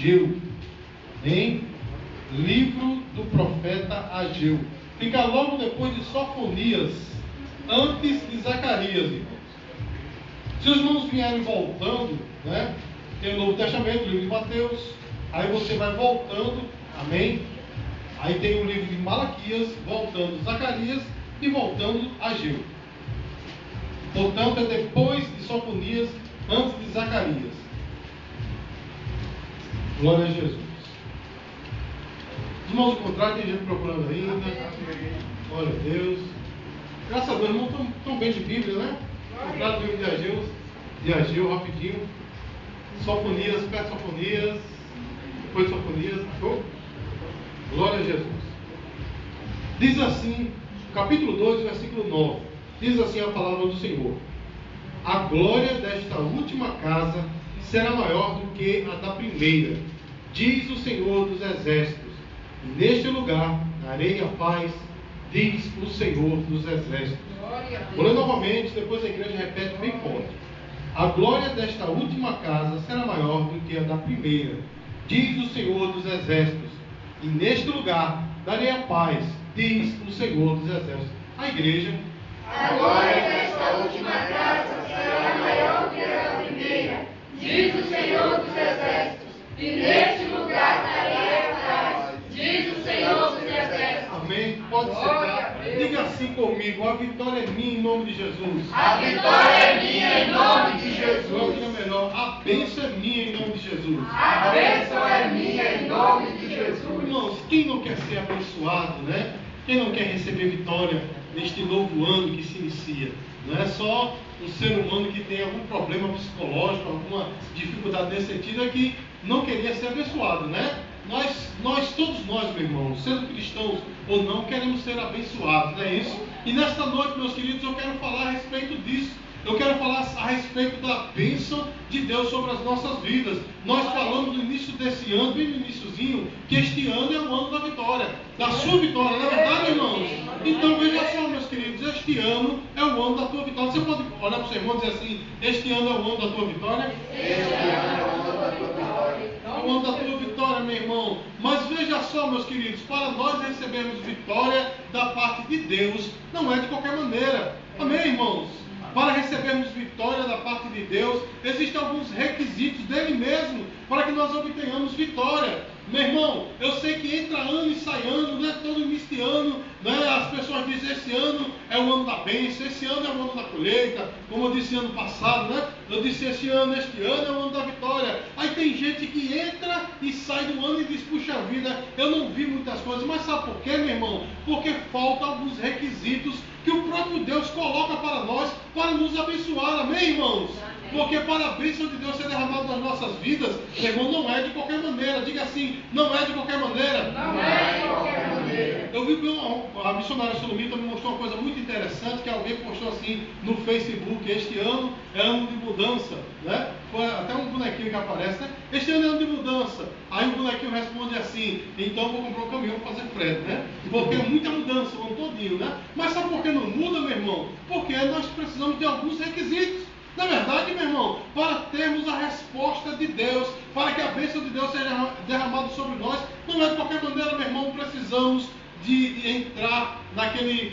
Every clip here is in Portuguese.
Ageu. Amém? Livro do profeta Ageu. Fica logo depois de Sofonias, antes de Zacarias, irmãos. Se os irmãos vierem voltando, né? Tem o Novo Testamento, o livro de Mateus, aí você vai voltando, amém? Aí tem o livro de Malaquias, voltando Zacarias e voltando Ageu. Portanto, é depois de Sofonias, antes de Zacarias. Glória a Jesus. Os irmãos encontraram, tem gente procurando ainda. Glória a Deus. Graças a Deus, irmãos estão bem de Bíblia, né? Encontraram o livro de Ageu, rapidinho. Sofonias, perto de Sofonias, depois de Sofonias. Show? Glória a Jesus. Diz assim, capítulo 2, versículo 9. Diz assim a palavra do Senhor: a glória desta última casa será maior do que a da primeira, diz o Senhor dos exércitos, e neste lugar darei a paz, diz o Senhor dos exércitos. Vou ler novamente, depois a igreja repete bem forte. A glória desta última casa será maior do que a da primeira, diz o Senhor dos exércitos, e neste lugar darei a paz, diz o Senhor dos exércitos. A igreja: a glória desta última casa será maior que a da primeira, diz o Senhor dos exércitos, e neste lugar darei a paz, diz o Senhor dos exércitos. Amém? Pode sentar. Diga assim comigo: a vitória é minha em nome de Jesus. A vitória é minha em nome de Jesus. Diga melhor: a bênção é minha em nome de Jesus. A bênção é minha em nome de Jesus. Irmãos, quem não quer ser abençoado, né? Quem não quer receber vitória neste novo ano que se inicia? Não é só um ser humano que tem algum problema psicológico, alguma dificuldade nesse sentido, é que não queria ser abençoado, né? Todos nós, meu irmão, sendo cristãos ou não, queremos ser abençoados, não é isso? E nesta noite, meus queridos, eu quero falar a respeito disso. Eu quero falar a respeito da bênção de Deus sobre as nossas vidas. Nós falamos no início desse ano, bem no iniciozinho, que este ano é o ano da vitória, da sua vitória, não é verdade, irmãos? Então veja só, meus queridos, este ano é o ano da tua vitória. Você pode olhar para o seu irmão e dizer assim: este ano é o ano da tua vitória? Este ano é o ano da tua vitória. É o ano da tua vitória, meu irmão. Mas veja só, meus queridos, para nós recebermos vitória da parte de Deus, não é de qualquer maneira. Amém, irmãos? Para recebermos vitória da parte de Deus, existem alguns requisitos dele mesmo para que nós obtenhamos vitória. Meu irmão, eu sei que entra ano e sai ano, né? Todo início de ano, né? As pessoas dizem: esse ano é o ano da bênção, esse ano é o ano da colheita, como eu disse ano passado, né? Eu disse este ano é o ano da vitória. Aí tem gente que entra e sai do ano e diz: puxa vida, eu não vi muitas coisas. Mas sabe por quê, meu irmão? Porque faltam alguns requisitos que o próprio Deus coloca para nós, para nos abençoar. Amém, irmãos? Porque para a bênção de Deus ser derramada nas nossas vidas, meu irmão, não é de qualquer maneira. Diga assim: não é de qualquer maneira. Não é de qualquer maneira. Eu vi que a missionária Solomita me mostrou uma coisa muito interessante, que alguém postou assim no Facebook: este ano é ano de mudança, né? Foi até um bonequinho que aparece, né? Este ano é ano de mudança. Aí o bonequinho responde assim: então eu vou comprar um caminhão para fazer frete, né? Porque é muita mudança o ano todinho, né? Mas sabe por que não muda, meu irmão? Porque nós precisamos de alguns requisitos. Na verdade, meu irmão, para termos a resposta de Deus, para que a bênção de Deus seja derramada sobre nós, não é de qualquer maneira, meu irmão, precisamos de entrar naquele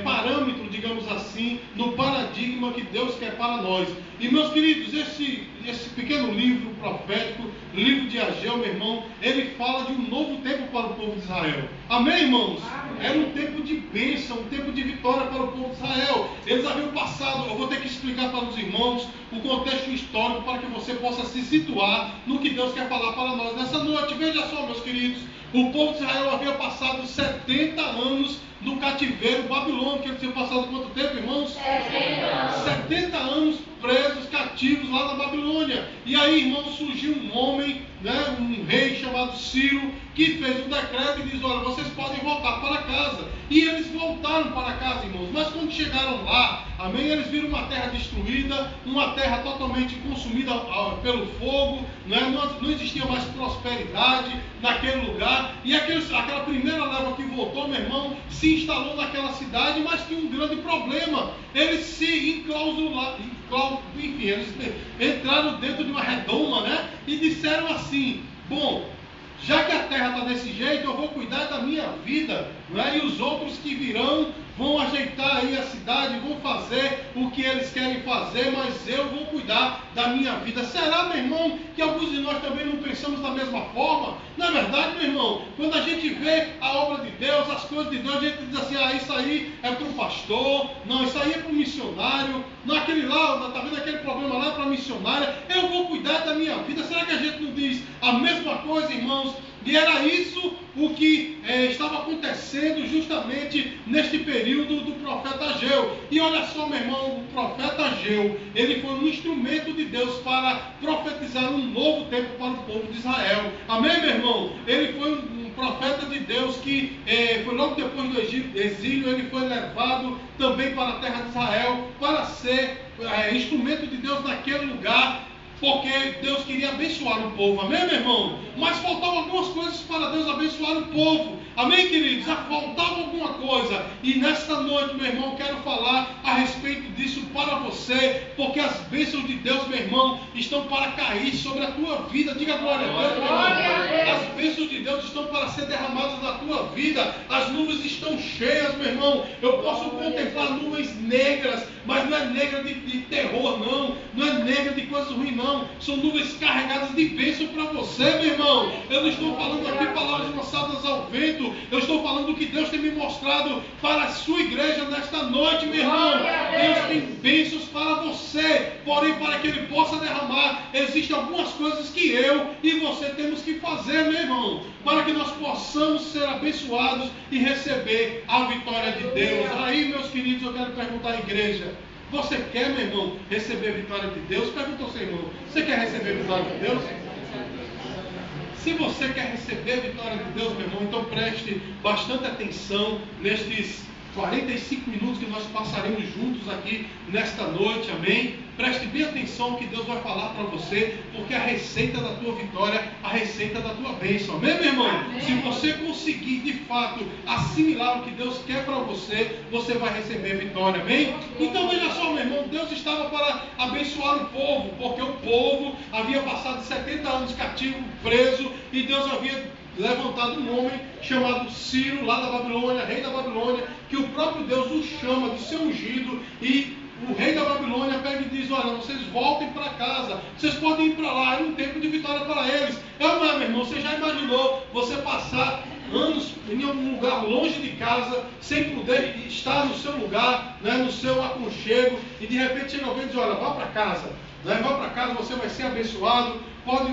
parâmetro, digamos assim, no paradigma que Deus quer para nós. E, meus queridos, esse pequeno livro profético, livro de Ageu, meu irmão, ele fala de um novo tempo para o povo de Israel. Amém, irmãos? Amém. Era um tempo de bênção, um tempo de vitória para o povo de Israel. Eles haviam passado, eu vou ter que explicar para os irmãos o contexto histórico para que você possa se situar no que Deus quer falar para nós nessa noite. Veja só, meus queridos, o povo de Israel havia passado 70 anos no cativeiro babilônico. Eles tinham passado quanto tempo, irmãos? 70 anos. 70 anos presos, cativos lá na Babilônia. E aí, irmãos, surgiu um homem, né, um rei chamado Ciro, que fez um decreto e diz: olha, vocês podem voltar para casa. E eles voltaram para casa, irmãos. Mas quando chegaram lá, amém, eles viram uma terra destruída, uma terra totalmente consumida pelo fogo, né? Não existia mais prosperidade naquele lugar. E aquela primeira leva que voltou, meu irmão, se instalou naquela cidade, mas tinha um grande problema. Eles se enclausuraram, enfim, eles entraram dentro de uma redoma, né? E disseram assim: bom, já que a terra está desse jeito, eu vou cuidar da minha vida, não é? E os outros que virão vão ajeitar aí a cidade, vão fazer o que eles querem fazer, mas eu vou cuidar da minha vida. Será, meu irmão, que alguns de nós também não pensamos da mesma forma? Não é verdade, meu irmão? Quando a gente vê a obra de Deus, as coisas de Deus, a gente diz assim, isso aí é para o pastor, não, isso aí é para o missionário, não, aquele lá, está vendo aquele problema lá para a missionária, eu vou cuidar da minha vida. Será que a gente não diz a mesma coisa, irmãos? E era isso o que estava acontecendo justamente neste período do profeta Ageu. E olha só, meu irmão, o profeta Ageu, ele foi um instrumento de Deus para profetizar um novo tempo para o povo de Israel. Amém, meu irmão? Ele foi um profeta de Deus que foi logo depois do exílio, ele foi levado também para a terra de Israel para ser instrumento de Deus naquele lugar, porque Deus queria abençoar o povo, amém, meu irmão? Mas faltavam algumas coisas para Deus abençoar o povo, amém, queridos? Faltava alguma coisa, e nesta noite, meu irmão, quero falar a respeito disso para você, porque as bênçãos de Deus, meu irmão, estão para cair sobre a tua vida. Diga glória a Deus, meu irmão. As bênçãos de Deus estão para ser derramadas na tua vida, as nuvens estão cheias, meu irmão. Eu posso contemplar nuvens negras, mas não é negra de terror, não é negra de coisas ruins, não. São nuvens carregadas de bênção para você, meu irmão. Eu não estou falando aqui palavras lançadas ao vento. Eu estou falando do que Deus tem me mostrado para a sua igreja nesta noite, meu irmão. Deus tem bênçãos para você. Porém, para que Ele possa derramar, existem algumas coisas que eu e você temos que fazer, meu irmão, para que nós possamos ser abençoados e receber a vitória de Deus. Aí, meus queridos, eu quero perguntar à igreja: você quer, meu irmão, receber a vitória de Deus? Pergunta ao seu irmão: você quer receber a vitória de Deus? Se você quer receber a vitória de Deus, meu irmão, então preste bastante atenção nestes 45 minutos que nós passaremos juntos aqui nesta noite, amém? Preste bem atenção ao que Deus vai falar para você, porque a receita da tua vitória, a receita da tua bênção, amém, meu irmão? Amém. Se você conseguir de fato assimilar o que Deus quer para você, você vai receber vitória, amém? Então veja só, meu irmão, Deus estava para abençoar o povo, porque o povo havia passado 70 anos cativo, preso, e Deus havia levantado um homem chamado Ciro, lá da Babilônia, rei da Babilônia, que o próprio Deus o chama de seu ungido, e o rei da Babilônia pega e diz: olha, vocês voltem para casa, vocês podem ir para lá, é um tempo de vitória para eles. Não é, meu irmão? Você já imaginou você passar anos em algum lugar longe de casa, sem poder estar no seu lugar, né, no seu aconchego, e de repente chega alguém e diz: olha, vá para casa, né, vá para casa, você vai ser abençoado,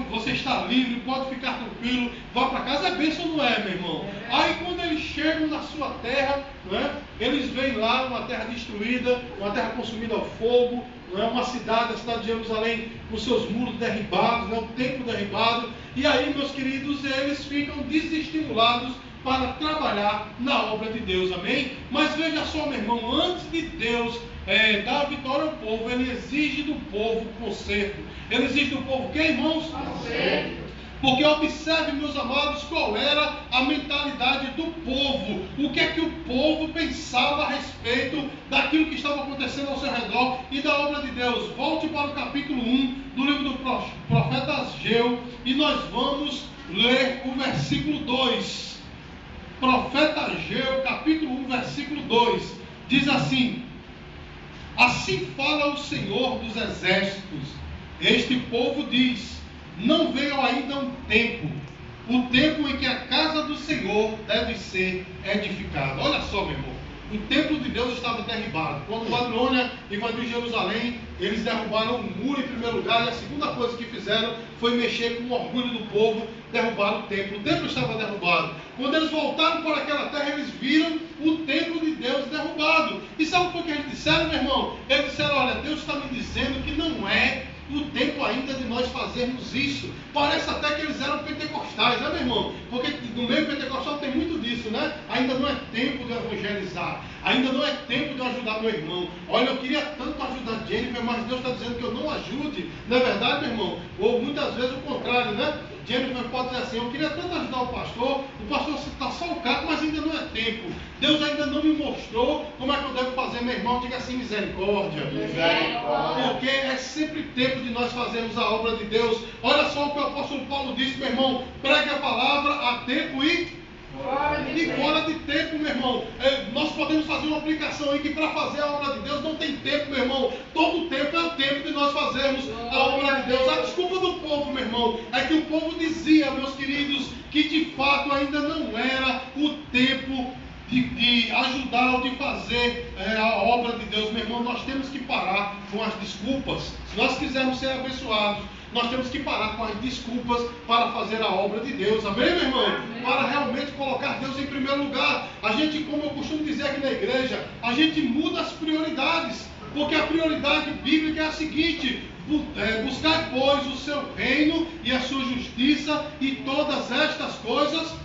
você está livre, pode ficar tranquilo, vá para casa. É bênção, não é, meu irmão? Aí quando eles chegam na sua terra, né, eles veem lá uma terra destruída, uma terra consumida ao fogo, não é, uma cidade, a cidade de Jerusalém, com seus muros derribados, né, o templo derribado. E aí, meus queridos, eles ficam desestimulados para trabalhar na obra de Deus, amém? Mas veja só, meu irmão, antes de Deus dar a vitória ao povo, Ele exige do povo conserto. Ele exige do povo o que, irmãos? Conserto. Porque observe, meus amados, qual era a mentalidade do povo. O que é que o povo pensava a respeito daquilo que estava acontecendo ao seu redor e da obra de Deus. Volte para o capítulo 1 do livro do profeta Ageu e nós vamos ler o versículo 2. Profeta Ageu, capítulo 1, versículo 2. Diz assim: assim fala o Senhor dos exércitos. Este povo diz: não veio ainda um tempo, o tempo em que a casa do Senhor deve ser edificada. Olha só, meu irmão, o templo de Deus estava derribado. Quando Babilônia invadiu Jerusalém, eles derrubaram o muro em primeiro lugar, e a segunda coisa que fizeram foi mexer com o orgulho do povo, derrubar o templo. O templo estava derrubado. Quando eles voltaram para aquela terra, eles viram o templo de Deus derrubado. E sabe o que eles disseram, meu irmão? Eles disseram: olha, Deus está me dizendo que não é o tempo ainda de nós fazermos isso. Parece até que eles eram pentecostais, né, meu irmão? Porque no meio pentecostal tem muito disso, né? Ainda não é tempo de evangelizar, ainda não é tempo de eu ajudar meu irmão. Olha, eu queria tanto ajudar Jennifer, mas Deus está dizendo que eu não ajude. Não é verdade, meu irmão? Ou muitas vezes o contrário, né? Jennifer pode dizer assim, eu queria tanto ajudar o pastor está só o capo, mas ainda não é tempo. Deus ainda não me mostrou como é que eu devo fazer, meu irmão, diga assim, misericórdia. Misericórdia. Porque é sempre tempo de nós fazermos a obra de Deus. Olha só o que o apóstolo Paulo disse, meu irmão, pregue a palavra a tempo e fora de tempo, meu irmão. Nós podemos fazer uma aplicação aí que para fazer a obra de Deus não tem tempo, meu irmão. Todo tempo é o tempo de nós fazermos a obra de Deus. A desculpa do povo, meu irmão, é que o povo dizia, meus queridos, que de fato ainda não era o tempo de ajudar ou de fazer a obra de Deus. Meu irmão, nós temos que parar com as desculpas. Se nós quisermos ser abençoados, nós temos que parar com as desculpas para fazer a obra de Deus. Amém, meu irmão? Amém. Para realmente colocar Deus em primeiro lugar. A gente, como eu costumo dizer aqui na igreja, a gente muda as prioridades. Porque a prioridade bíblica é a seguinte: buscar, pois, o seu reino e a sua justiça, e todas estas coisas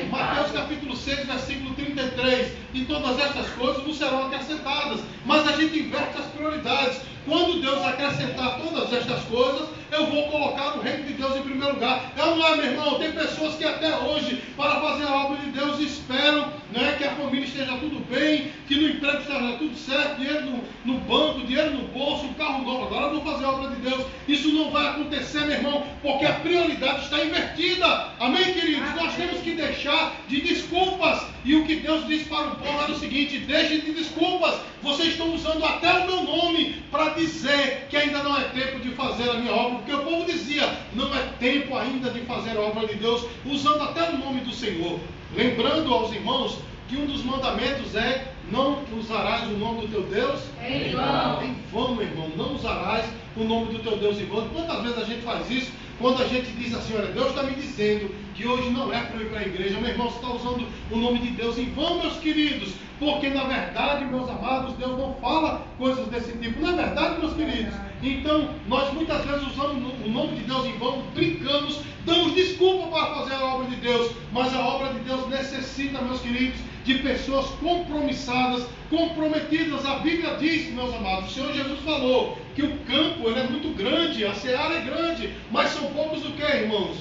Mateus capítulo 6, versículo 33. E todas estas coisas vos serão acrescentadas. Mas a gente inverte as prioridades. Quando Deus acrescentar todas estas coisas, eu vou colocar o reino de Deus em primeiro lugar. Não é, meu irmão? Tem pessoas que até hoje, para fazer a obra de Deus, esperam, né, que a família esteja tudo bem, que no emprego esteja tudo certo, dinheiro no banco, dinheiro no bolso, um carro novo. Agora eu vou fazer a obra de Deus. Isso não vai acontecer, meu irmão, porque a prioridade está invertida. Amém, queridos? Nós temos que deixar de desculpas. E o que Deus disse para o povo era o seguinte: deixem de desculpas. Vocês estão usando até o meu nome para dizer que ainda não é tempo de fazer a minha obra. Porque o povo dizia, não é tempo ainda de fazer a obra de Deus, usando até o nome do Senhor. Lembrando aos irmãos que um dos mandamentos é: não usarás o nome do teu Deus em vão. Em vão, meu irmão. Não usarás o nome do teu Deus em vão. Quantas vezes a gente faz isso? Quando a gente diz assim, olha, Deus está me dizendo que hoje não é para eu ir para a igreja. Meu irmão, você está usando o nome de Deus em vão, meus queridos. Porque na verdade, meus amados, Deus não fala coisas desse tipo. Não é verdade, meus queridos? Então, nós muitas vezes usamos o nome de Deus em vão, brincamos, damos desculpa para fazer a obra de Deus. Mas a obra de Deus necessita, meus queridos, de pessoas compromissadas, comprometidas. A Bíblia diz, meus amados, o Senhor Jesus falou que o campo ele é muito grande, a seara é grande, mas são poucos o que, irmãos?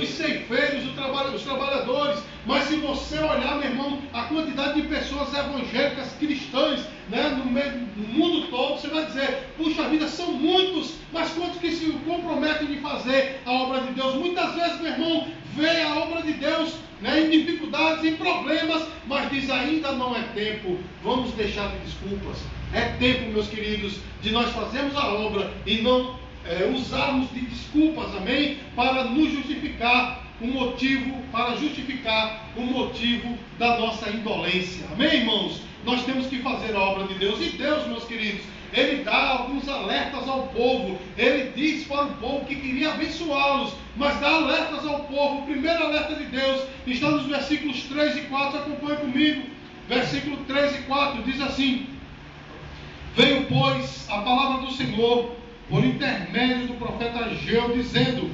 Os ceifeiros, os trabalhadores. Mas se você olhar, meu irmão, a quantidade de pessoas evangélicas cristãs, né, no mundo todo, você vai dizer, puxa vida, são muitos, mas quantos que se comprometem de fazer a obra de Deus? Muitas vezes, meu irmão, vê a obra de Deus, né, em dificuldades, em problemas, mas diz, ainda não é tempo, vamos deixar de desculpas. É tempo, meus queridos, de nós fazermos a obra e não usarmos de desculpas, amém? Para nos justificar para justificar o motivo da nossa indolência. Amém, irmãos? Nós temos que fazer a obra de Deus. E Deus, meus queridos, Ele dá alguns alertas ao povo. Ele diz para o povo que queria abençoá-los, mas dá alertas ao povo. O primeiro alerta de Deus está nos versículos 3 e 4. Acompanhe comigo. Versículo 3 e 4 diz assim: veio, pois, a palavra do Senhor por intermédio do profeta Ageu, dizendo: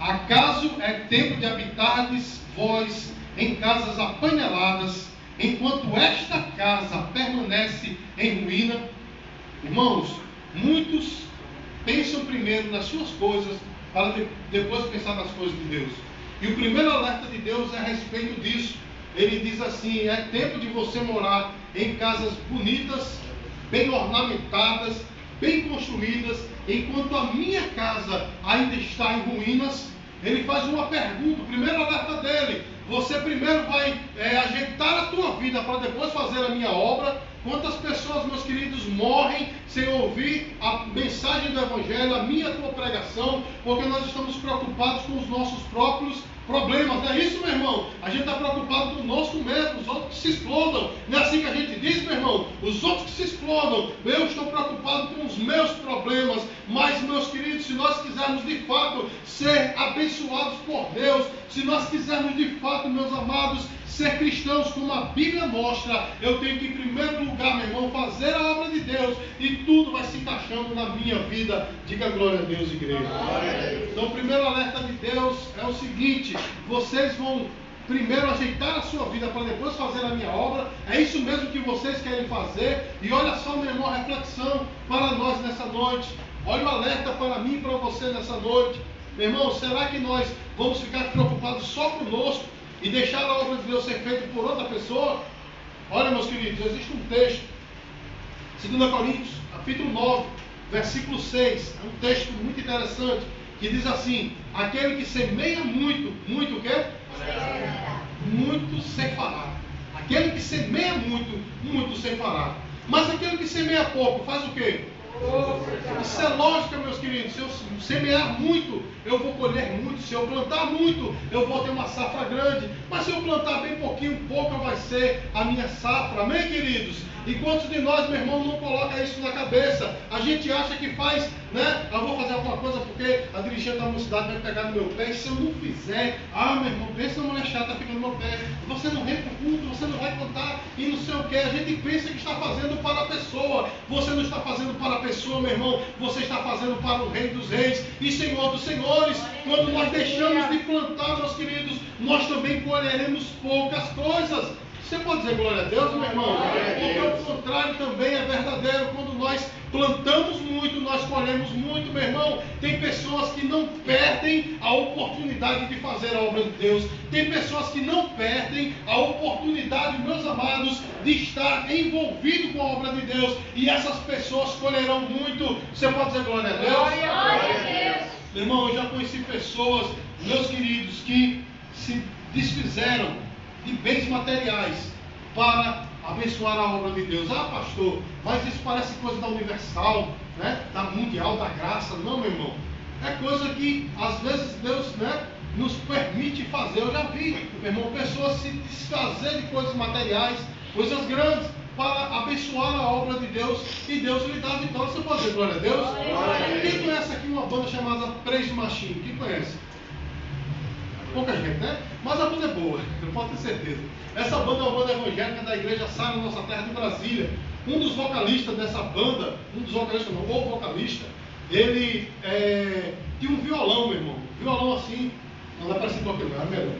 acaso é tempo de habitardes vós em casas apanheladas, enquanto esta casa permanece em ruína? Irmãos, muitos pensam primeiro nas suas coisas, para depois pensar nas coisas de Deus. E o primeiro alerta de Deus é a respeito disso. Ele diz assim: é tempo de você morar em casas bonitas, bem ornamentadas, bem construídas, enquanto a minha casa ainda está em ruínas. Ele faz uma pergunta, o primeiro alerta dele: você primeiro vai ajeitar a tua vida para depois fazer a minha obra? Quantas pessoas, meus queridos, morrem sem ouvir a mensagem do Evangelho, a minha tua pregação, porque nós estamos preocupados com os nossos próprios problemas. Não é isso, meu irmão? A gente está preocupado com o nosso mesmo, os outros que se explodam. Não é assim que a gente diz, meu irmão? Os outros que se explodam. Eu estou preocupado com os meus problemas. Mas, meus queridos, se nós quisermos de fato ser abençoados por Deus, se nós quisermos de fato, meus amados, ser cristãos como a Bíblia mostra, eu tenho que, em primeiro lugar, meu irmão, fazer a obra de Deus, e tudo vai se encaixando na minha vida. Diga glória a Deus, igreja. Então, o primeiro alerta de Deus é o seguinte: vocês vão primeiro ajeitar a sua vida para depois fazer a minha obra. É isso mesmo que vocês querem fazer? E olha só, meu irmão, a reflexão para nós nessa noite. Olha o alerta para mim e para você nessa noite. Meu irmão, será que nós vamos ficar preocupados só conosco e deixar a obra de Deus ser feita por outra pessoa? Olha, meus queridos, existe um texto, 2 Coríntios, capítulo 9, versículo 6, é um texto muito interessante, que diz assim: aquele que semeia muito, muito o quê? Muito ceifará. Aquele que semeia muito, muito ceifará. Mas aquele que semeia pouco, faz o quê? Isso é lógica, meus queridos. Se eu semear muito, eu vou colher muito. Se eu plantar muito, eu vou ter uma safra grande. Mas se eu plantar bem pouquinho, pouca vai ser a minha safra. Amém, queridos? E quantos de nós, meu irmão, não coloca isso na cabeça? A gente acha que faz, né? Eu vou fazer alguma coisa porque a dirigente da mocidade vai pegar no meu pé. E se eu não fizer, meu irmão, pensa numa mulher chata fica no meu pé. Você não vem para o culto, você não vai cantar e não sei o que. A gente pensa que está fazendo para a pessoa. Você não está fazendo para a pessoa, meu irmão. Você está fazendo para o Rei dos Reis e Senhor dos Senhores. Quando nós deixamos de plantar, meus queridos, nós também colheremos poucas coisas. Você pode dizer glória a Deus, meu irmão? Porque o contrário também é verdadeiro. Quando nós plantamos muito, nós colhemos muito, meu irmão. Tem pessoas que não perdem a oportunidade de fazer a obra de Deus. Tem pessoas que não perdem a oportunidade, meus amados, de estar envolvido com a obra de Deus. E essas pessoas colherão muito. Você pode dizer glória a Deus? Glória a Deus. Meu irmão, eu já conheci pessoas, meus queridos, que se desfizeram de bens materiais para abençoar a obra de Deus. Pastor, mas isso parece coisa da Universal, né? Da Mundial da Graça. Não, meu irmão. É coisa que às vezes Deus, né, nos permite fazer. Eu já vi, meu irmão, pessoas se desfazer de coisas materiais, coisas grandes, para abençoar a obra de Deus, e Deus lhe dá a vitória. Você pode dizer glória a Deus? Quem conhece aqui uma banda chamada Praise Machine? Quem conhece? Pouca gente, né? Mas a banda é boa, eu posso ter certeza. Essa banda é uma banda evangélica da igreja Sara, na nossa terra de Brasília. Um dos vocalistas dessa banda, o vocalista, ele tinha um violão, meu irmão. Violão assim, não dá para se tocar, não, é melhor.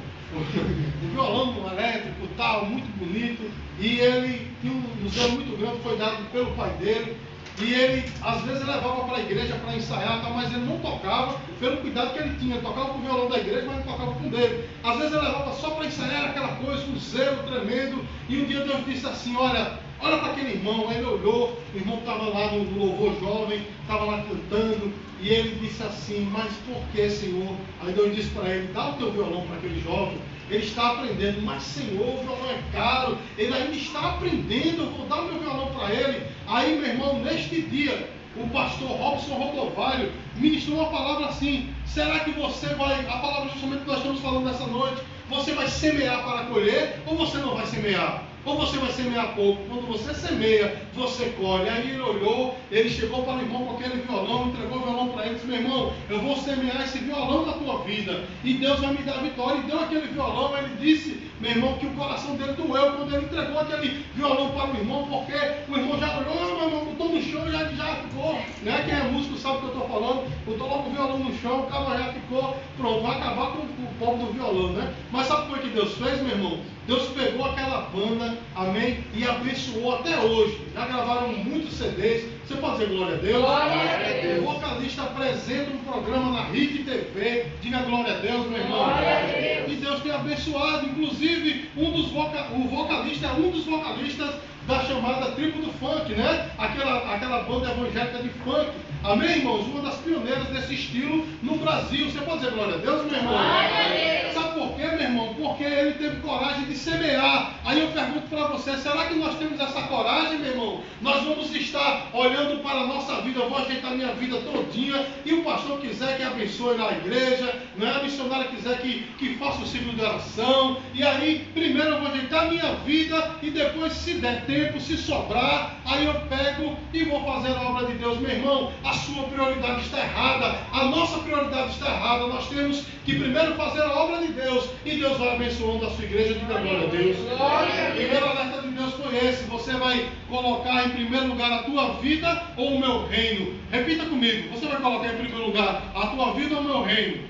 Um violão elétrico, tal, muito bonito. E ele tinha um museu muito grande, foi dado pelo pai dele. E ele, às vezes, levava para a igreja para ensaiar, mas ele não tocava, pelo cuidado que ele tinha. Ele tocava com o violão da igreja, mas não tocava com o dele. Às vezes ele levava só para ensaiar aquela coisa, um zelo tremendo. E um dia Deus disse assim: olha para aquele irmão. Aí ele olhou, o irmão estava lá no louvor jovem, estava lá cantando. E ele disse assim: mas por que, Senhor? Aí Deus disse para ele: dá o teu violão para aquele jovem. Ele está aprendendo. Mas, Senhor, o violão é caro. Ele ainda está aprendendo. Eu vou dar o meu violão para ele. Aí, meu irmão, neste dia, o pastor Robson Rodovalho ministrou uma palavra assim: será que você vai, a palavra justamente que nós estamos falando nessa noite, você vai semear para colher ou você não vai semear? Ou você vai semear pouco? Quando você semeia, você colhe. Aí ele olhou, ele chegou para o irmão com aquele violão, entregou o violão para ele e disse: meu irmão, eu vou semear esse violão na tua vida e Deus vai me dar a vitória. E deu aquele violão. Ele disse, meu irmão, que o coração dele doeu quando ele entregou aquele violão para o irmão, porque o irmão já olhou: meu irmão, botou no chão e já ficou, né? Quem é músico sabe o que eu estou falando. Botou logo o violão no chão, o cara já ficou pronto, vai acabar com o pobre do violão, né? Mas sabe o que Deus fez, meu irmão? Deus pegou aquela banda, amém, e abençoou até hoje. Já gravaram muitos CDs. Você pode dizer glória a Deus? Glória a Deus. O vocalista apresenta um programa na Rede TV. Diga glória a Deus, meu irmão. Glória a Deus. E Deus tem abençoado. Inclusive, o vocalista é um dos vocalistas da chamada Tribo do Funk, né? Aquela banda evangélica de funk. Amém, irmãos? Uma das pioneiras desse estilo no Brasil. Você pode dizer glória a Deus, meu irmão? Glória a Deus. Sabe por quê, meu irmão? Porque ele teve coragem de semear. Aí eu pergunto para você: será que nós temos essa coragem, meu irmão? Nós vamos estar olhando para a nossa vida. Eu vou ajeitar minha vida todinha, e o pastor quiser que abençoe na igreja, né? A missionária quiser que faça o ciclo de oração. E aí, primeiro eu vou ajeitar a minha vida, e depois, se der tempo, se sobrar, aí eu pego e vou fazer a obra de Deus. Meu irmão, a sua prioridade está errada, a nossa prioridade está errada. Nós temos que primeiro fazer a obra de Deus, e Deus vai abençoando a sua igreja. Diga glória a Deus. O primeiro alerta de Deus foi esse: você vai colocar em primeiro lugar a tua vida ou o meu reino? Repita comigo: você vai colocar em primeiro lugar a tua vida ou o meu reino?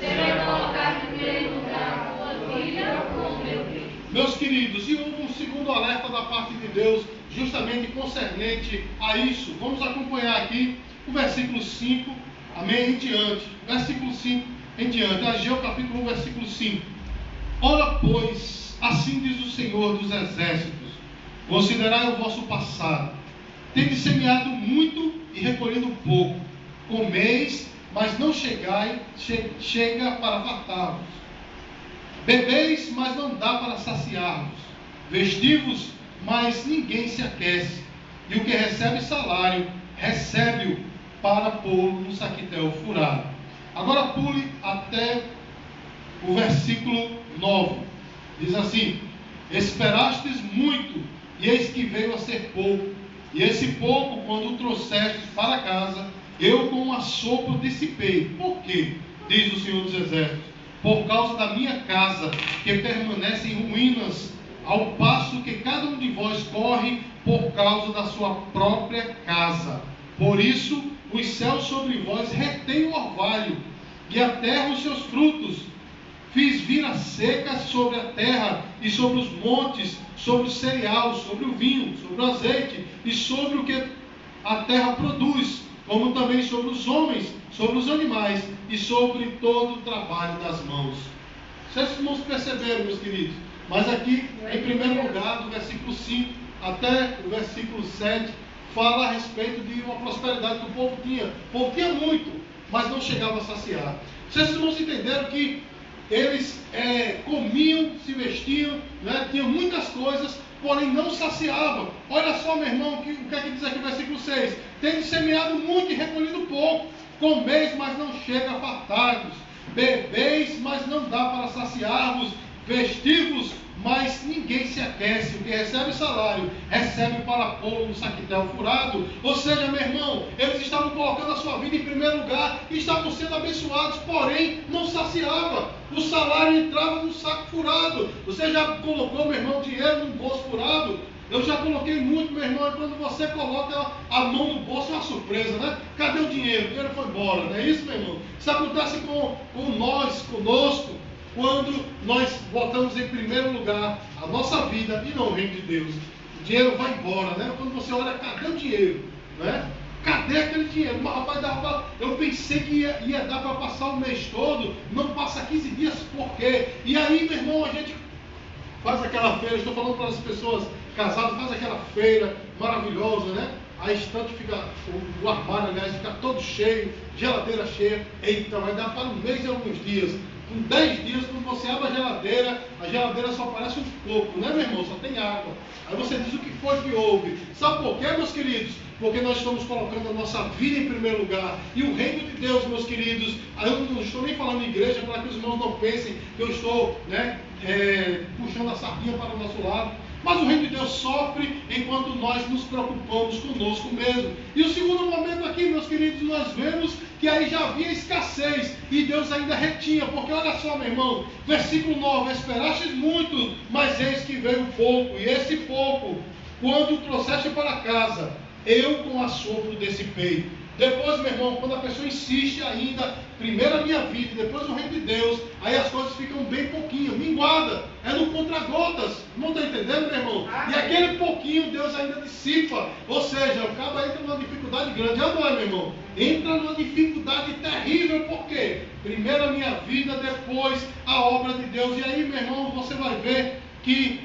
Você vai colocar em primeiro lugar a tua vida ou o meu reino? Meus queridos, e houve um segundo alerta da parte de Deus, justamente concernente a isso. Vamos acompanhar aqui o versículo 5 amém, em diante, versículo 5 em diante, Ageu capítulo 1, versículo 5. Ora, pois, assim diz o Senhor dos Exércitos: considerai o vosso passado, tendes semeado muito e recolhido pouco, comeis, mas não chega para fartar-vos, bebeis, mas não dá para saciar-vos, vestivos, mas ninguém se aquece, e o que recebe salário, recebe-o para pô-lo no saquitel furado. Agora pule até o versículo 9, diz assim: esperastes muito, e eis que veio a ser pouco, e esse pouco, quando o trouxestes para casa, eu com um assopro dissipei. Por quê? Diz o Senhor dos Exércitos: por causa da minha casa, que permanece em ruínas, ao passo que cada um de vós corre por causa da sua própria casa. Por isso, os céus sobre vós retêm o orvalho, e a terra os seus frutos. Fiz vir a seca sobre a terra e sobre os montes, sobre o cereal, sobre o vinho, sobre o azeite e sobre o que a terra produz, como também sobre os homens, sobre os animais e sobre todo o trabalho das mãos. Vocês não perceberam, meus queridos? Mas aqui, em primeiro lugar, do versículo 5 até o versículo 7, fala a respeito de uma prosperidade que o povo tinha. O povo tinha muito, mas não chegava a saciar. Vocês não entenderam que eles comiam, se vestiam, né? Tinham muitas coisas, porém não saciavam. Olha só, meu irmão, o que é que diz aqui no versículo 6? Tendo semeado muito e recolhido pouco, comeis, mas não chega a fartar-vos, bebeis, mas não dá para saciar-vos, vestivos, mas ninguém se aquece. O que recebe salário, recebe para pô-lo no saquitel furado. Ou seja, meu irmão, eles estavam colocando a sua vida em primeiro lugar, e estavam sendo abençoados, porém não saciava. O salário entrava no saco furado. Você já colocou, meu irmão, dinheiro num bolso furado? Eu já coloquei muito, meu irmão, e quando você coloca a mão no bolso é uma surpresa, né? Cadê o dinheiro? O dinheiro foi embora, não é isso, meu irmão? Isso acontece com nós, conosco, quando nós botamos em primeiro lugar a nossa vida e não o reino de Deus. O dinheiro vai embora, né? Quando você olha, cadê o dinheiro? Né? Cadê aquele dinheiro? Mas, rapaz, eu pensei que ia dar para passar o mês todo, não passa 15 dias, por quê? E aí, meu irmão, a gente faz aquela feira, estou falando para as pessoas casadas, faz aquela feira maravilhosa, né? A estante fica, o armário, aliás, fica todo cheio, geladeira cheia. Eita, vai dar para um mês e alguns dias. Com 10 dias, quando você abre a geladeira só parece um pouco, né, meu irmão? Só tem água. Aí você diz o que foi que houve. Sabe por quê, meus queridos? Porque nós estamos colocando a nossa vida em primeiro lugar. E o reino de Deus, meus queridos, eu não estou nem falando em igreja para que os irmãos não pensem que eu estou, né, puxando a sardinha para o nosso lado. Mas o reino de Deus sofre enquanto nós nos preocupamos conosco mesmo. E o segundo momento aqui, meus queridos, nós vemos que aí já havia escassez e Deus ainda retinha. Porque olha só, meu irmão, versículo 9: esperastes muito, mas eis que veio pouco. E esse pouco, quando trouxeste para casa, eu com assopro dissipei. Depois, meu irmão, quando a pessoa insiste ainda, primeiro a minha vida e depois o reino de Deus, aí as coisas ficam bem pouquinho, minguada, é no contra-gotas. Não está entendendo, meu irmão? E aquele pouquinho Deus ainda dissipa. Ou seja, o cabo entra numa dificuldade grande. Ah, não é, meu irmão? Entra numa dificuldade terrível. Por quê? Primeiro a minha vida, depois a obra de Deus. E aí, meu irmão, você vai ver que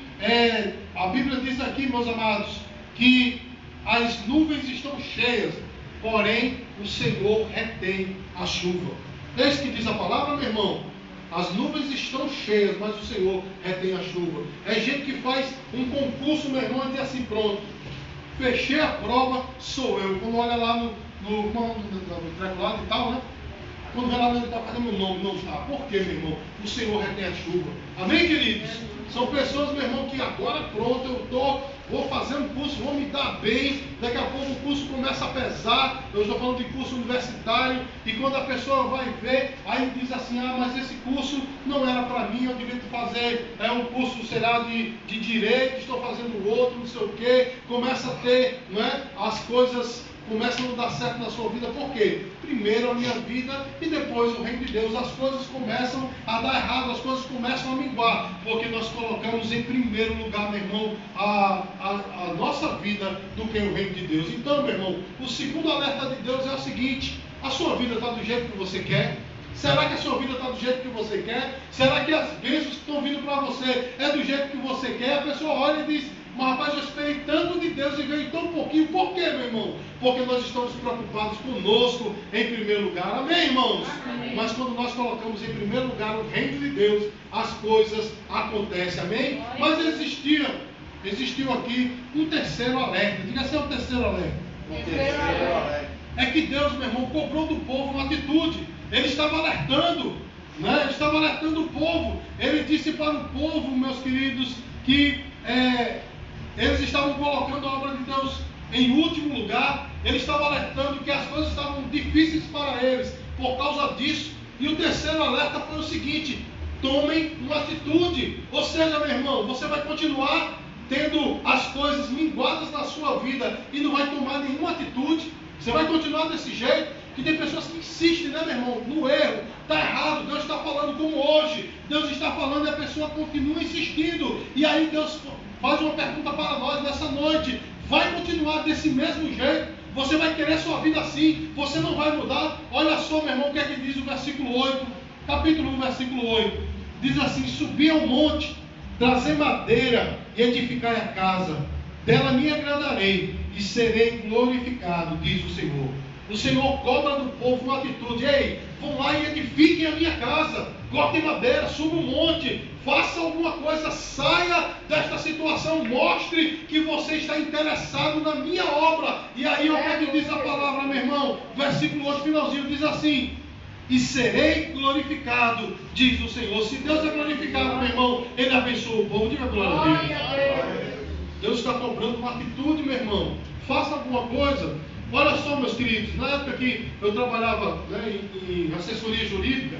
a Bíblia diz aqui, meus amados, que as nuvens estão cheias, porém o Senhor retém a chuva. É isso que diz a palavra, meu irmão. As nuvens estão cheias, mas o Senhor retém a chuva. É gente que faz um concurso, meu irmão, e diz assim: pronto, fechei a prova, sou eu. Quando olha lá no treco e tal, né? Quando vê lá, ele está fazendo o nome, não está. Por quê, meu irmão? O Senhor retém a chuva. Amém, queridos? São pessoas, meu irmão, que agora pronto, vou fazer um curso, vou me dar bem. Daqui a pouco o curso começa a pesar. Eu estou falando de curso universitário. E quando a pessoa vai ver, aí diz assim: ah, mas esse curso não era para mim, eu devia fazer um curso, sei lá, de direito, estou fazendo outro, não sei o quê. Começa a ter, não é, as coisas começam a não dar certo na sua vida. Por quê? Primeiro a minha vida e depois o reino de Deus. As coisas começam a dar errado, as coisas começam a minguar, porque nós colocamos em primeiro lugar, meu irmão, a nossa vida do que o reino de Deus. Então, meu irmão, o segundo alerta de Deus é o seguinte: a sua vida está do jeito que você quer? Será que a sua vida está do jeito que você quer? Será que as bênçãos que estão vindo para você é do jeito que você quer? A pessoa olha e diz: mas rapaz, eu esperei tanto de Deus e veio tão pouquinho. Por quê, meu irmão? Porque nós estamos preocupados conosco em primeiro lugar. Amém, irmãos? Amém. Mas quando nós colocamos em primeiro lugar o reino de Deus, as coisas acontecem. Amém? Mas existiu aqui um terceiro alerta. Diga assim, é o terceiro alerta. Terceiro alerta. É que Deus, meu irmão, cobrou do povo uma atitude. Ele estava alertando, né? Ele estava alertando o povo. Ele disse para o povo, meus queridos, que eles estavam colocando a obra de Deus em último lugar. Ele estava alertando que as coisas estavam difíceis para eles por causa disso. E o terceiro alerta foi o seguinte: tomem uma atitude. Ou seja, meu irmão, você vai continuar tendo as coisas minguadas na sua vida e não vai tomar nenhuma atitude. Você vai continuar desse jeito. Que tem pessoas que insistem, né, meu irmão, no erro. Está errado, Deus está falando como hoje. Deus está falando e a pessoa continua insistindo. E aí Deus faz uma pergunta para nós nessa noite: vai continuar desse mesmo jeito? Você vai querer sua vida assim? Você não vai mudar? Olha só, meu irmão, o que é que diz o versículo 8, capítulo 1, versículo 8. Diz assim: subi ao monte, trazer madeira e edificai a casa. Dela me agradarei e serei glorificado, diz o Senhor. O Senhor cobra do povo uma atitude: ei, vão lá e edifiquem a minha casa, cortem madeira, subam um monte, faça alguma coisa, saia desta situação, mostre que você está interessado na minha obra. E aí o que é que diz a palavra, meu irmão? Versículo 8, finalzinho, diz assim: e serei glorificado, diz o Senhor. Se Deus é glorificado, meu irmão, Ele abençoa o povo. Diga glória a Deus. Deus está cobrando uma atitude, meu irmão. Faça alguma coisa. Olha só, meus queridos, na época que eu trabalhava, né, em assessoria jurídica,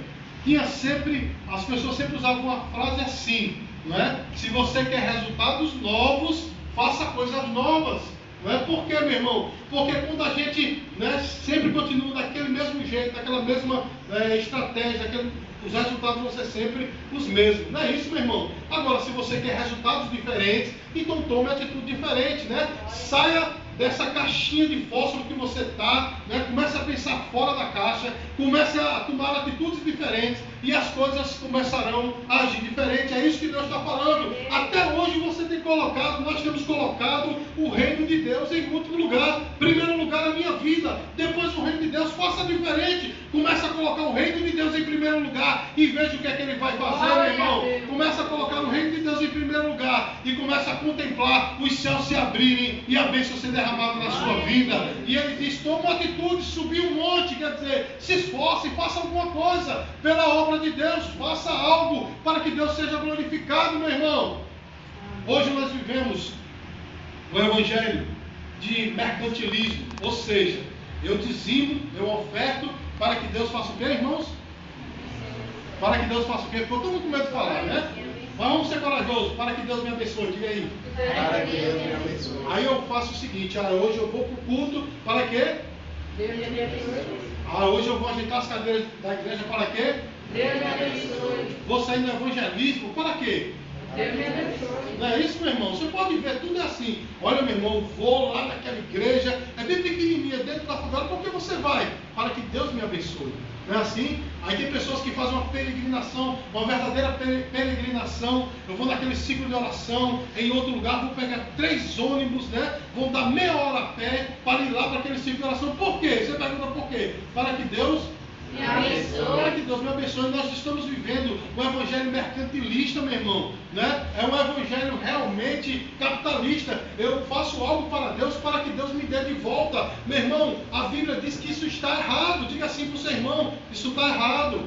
as pessoas sempre usavam uma frase assim, não é? Se você quer resultados novos, faça coisas novas. Não é? Por quê, meu irmão? Porque quando a gente, né, sempre continua daquele mesmo jeito, daquela mesma estratégia, os resultados vão ser sempre os mesmos. Não é isso, meu irmão? Agora, se você quer resultados diferentes, então tome atitude diferente, né? Saia dessa caixinha de fósforo que você está, né? Comece a pensar fora da caixa, comece a tomar atitudes diferentes e as coisas começarão a agir diferente. É isso que Deus está falando. Até hoje nós temos colocado o reino de Deus em último lugar. Primeiro lugar a minha vida, depois o reino de Deus. Faça diferente. Comece a colocar o reino de Deus em primeiro lugar e veja o que é que Ele vai fazer, meu irmão. Comece a colocar o reino de Deus em primeiro lugar e comece a contemplar os céus se abrirem e a bênção ser derramada na sua vida. E Ele diz: toma uma atitude, subir um monte, quer dizer, se esforce, faça alguma coisa pela obra de Deus, faça algo para que Deus seja glorificado, meu irmão. Hoje nós vivemos o evangelho de mercantilismo, ou seja, eu dizimo, eu oferto para que Deus faça o quê, irmãos? Para que Deus faça o quê? Ficou todo mundo com medo de falar, né? Mas vamos ser corajosos, para que Deus me abençoe, diga aí. Para que Deus me abençoe. Aí eu faço o seguinte: hoje eu vou para o culto, para quê? Deus me abençoe. Hoje eu vou ajeitar as cadeiras da igreja, para quê? Deus me abençoe. Vou sair no evangelismo, para quê? Deus me abençoe. Não é isso, meu irmão? Você pode ver, tudo é assim. Olha, meu irmão, vou lá naquela igreja, é bem pequenininha, dentro da favela. Por que você vai? Para que Deus me abençoe. Não é assim? Aí tem pessoas que fazem uma peregrinação, uma verdadeira peregrinação. Eu vou naquele ciclo de oração, em outro lugar, vou pegar 3 ônibus, né? Vão dar meia hora a pé para ir lá para aquele ciclo de oração. Por quê? Você pergunta por quê? Para que Deus me abençoe. Para que Deus me abençoe. Nós estamos vivendo um evangelho mercantilista, meu irmão, né? É um evangelho realmente capitalista. Eu faço algo para Deus para que Deus me dê de volta. Meu irmão, a Bíblia diz que isso está errado. Diga assim para o seu irmão: isso está errado.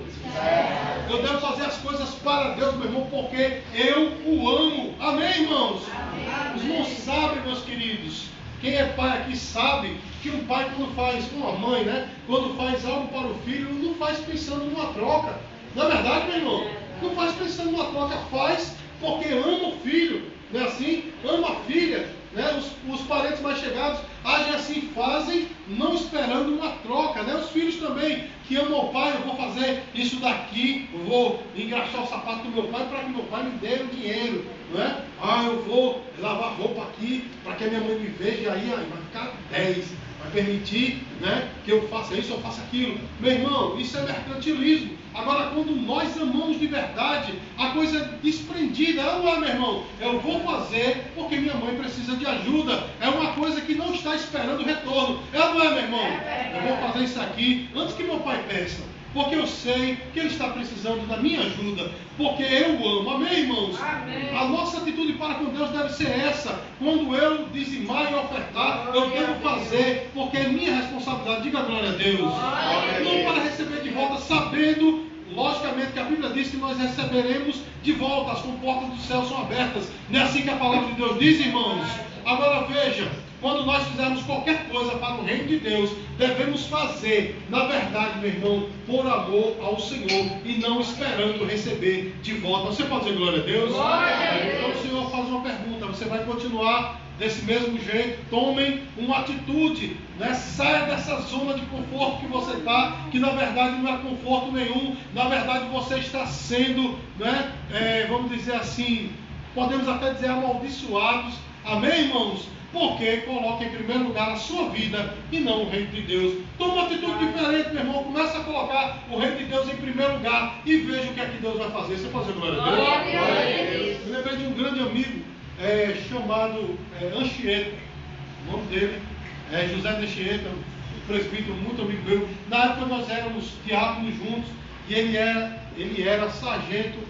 Eu devo fazer as coisas para Deus, meu irmão, porque eu o amo. Amém, irmãos? Amém. Os irmãos sabem, meus queridos. Quem é pai aqui sabe que um pai, quando faz, uma mãe, né? Quando faz algo para o filho, não faz pensando numa troca. Não é verdade, meu irmão? Não faz pensando numa troca, faz porque ama o filho. Não é assim? Ama a filha. né? Os parentes mais chegados agem assim, fazem, não esperando uma troca, né? Os filhos também, que amam o pai, eu vou fazer isso daqui, eu vou engraxar o sapato do meu pai para que meu pai me dê o dinheiro, não é? Eu vou lavar roupa aqui para que a minha mãe me veja, e aí vai ficar 10. Vai permitir, né, que eu faça isso, eu faça aquilo. Meu irmão, isso é mercantilismo. Agora, quando nós amamos de verdade, a coisa é desprendida. Não é, meu irmão? Eu vou fazer porque minha mãe precisa de ajuda. É uma coisa que não está esperando retorno. Não é, meu irmão? Eu vou fazer isso aqui antes que meu pai peça. Porque eu sei que ele está precisando da minha ajuda. Porque eu amo. Amém, irmãos? Amém. A nossa atitude para com Deus deve ser essa. Quando eu dizimar e ofertar, eu devo fazer, porque é minha responsabilidade. Diga glória a Deus. Não para receber de volta, sabendo, logicamente, que a Bíblia diz que nós receberemos de volta. As comportas do céu são abertas. Não é assim que a palavra de Deus diz, irmãos? Agora veja. Quando nós fizermos qualquer coisa para o reino de Deus, devemos fazer, na verdade, meu irmão, por amor ao Senhor e não esperando receber de volta. Você pode dizer glória a Deus? Glória a Deus. Então o Senhor faz uma pergunta, você vai continuar desse mesmo jeito? Tomem uma atitude, né? Saia dessa zona de conforto que você está, que na verdade não é conforto nenhum, na verdade você está sendo, né? Vamos dizer assim, podemos até dizer amaldiçoados. Amém, irmãos? Porque coloque em primeiro lugar a sua vida e não o reino de Deus. Toma uma atitude diferente, meu irmão. Começa a colocar o reino de Deus em primeiro lugar e veja o que é que Deus vai fazer. Você pode dizer glória a Deus? Glória a Deus. Me lembrei de um grande amigo chamado Anchieta. O nome dele é José de Anchieta, um presbítero muito amigo meu. Na época nós éramos diáconos juntos e ele era sargento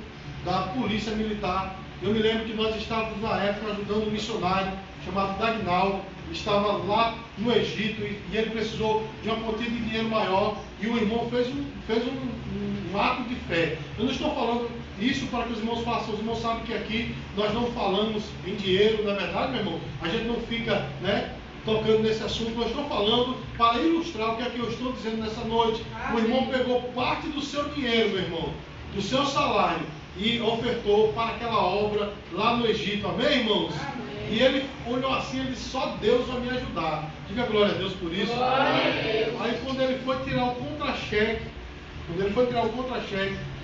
da polícia militar. Eu me lembro que nós estávamos na época ajudando um missionário chamado Dagnaldo, estava lá no Egito e ele precisou de uma quantia de dinheiro maior e o irmão fez um ato de fé. Eu não estou falando isso para que os irmãos façam, os irmãos sabem que aqui nós não falamos em dinheiro, na verdade, meu irmão, a gente não fica, né, tocando nesse assunto. Eu estou falando para ilustrar o que é que eu estou dizendo nessa noite. O irmão pegou parte do seu dinheiro, meu irmão, do seu salário, e ofertou para aquela obra lá no Egito. Amém, irmãos? Amém. E ele olhou assim, ele disse, só Deus vai me ajudar. Diga glória a Deus por isso. Aí quando ele foi tirar o contra-cheque,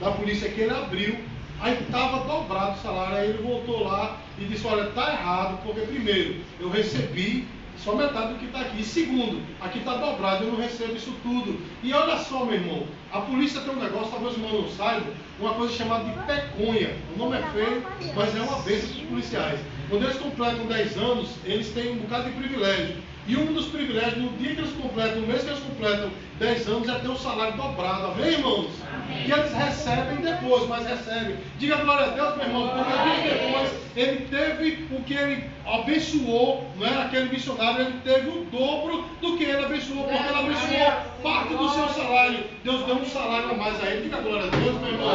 da polícia que ele abriu, aí estava dobrado o salário. Aí ele voltou lá e disse, olha, está errado, porque primeiro, eu recebi só metade do que está aqui. E segundo, aqui está dobrado, eu não recebo isso tudo. E olha só, meu irmão, a polícia tem um negócio, talvez o irmão não saiba, uma coisa chamada de peconha. O nome é feio, mas é uma bênção dos policiais. Quando eles completam 10 anos, eles têm um bocado de privilégio. E um dos privilégios, no dia que eles completam, no mês que eles completam 10 anos, é ter o salário dobrado. Amém, irmãos? Amém. Que eles recebem depois, mas recebem. Diga glória a Deus, meu irmão, porque dias depois ele teve o que ele abençoou, não é? Aquele missionário, ele teve o dobro do que ele abençoou, porque ele abençoou parte do seu salário. Deus deu um salário a mais a ele. Diga glória a Deus, meu irmão.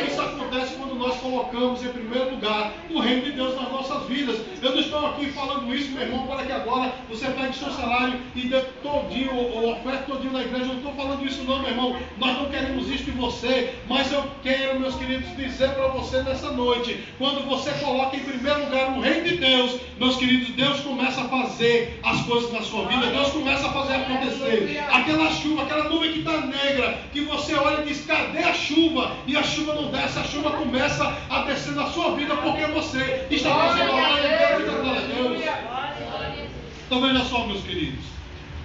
Isso acontece quando nós colocamos em primeiro lugar o reino de Deus nas nossas vidas. Eu não estou aqui falando isso, meu irmão, para que agora você pegue seu salário e dê todinho, ou oferta todinho na igreja. Eu não estou falando isso não, meu irmão. Nós não queremos isso de você, mas eu quero, meus queridos, dizer para você nessa noite, quando você coloca em primeiro lugar o reino de Deus, meus queridos, Deus começa a fazer as coisas na sua vida, Deus começa a fazer acontecer. Aquela chuva, aquela nuvem que está negra, que você olha e diz, cadê a chuva? E a chuva não desce, a chuva começa a descer na sua vida, porque você está fazendo a glória de Deus. Então veja só, meus queridos,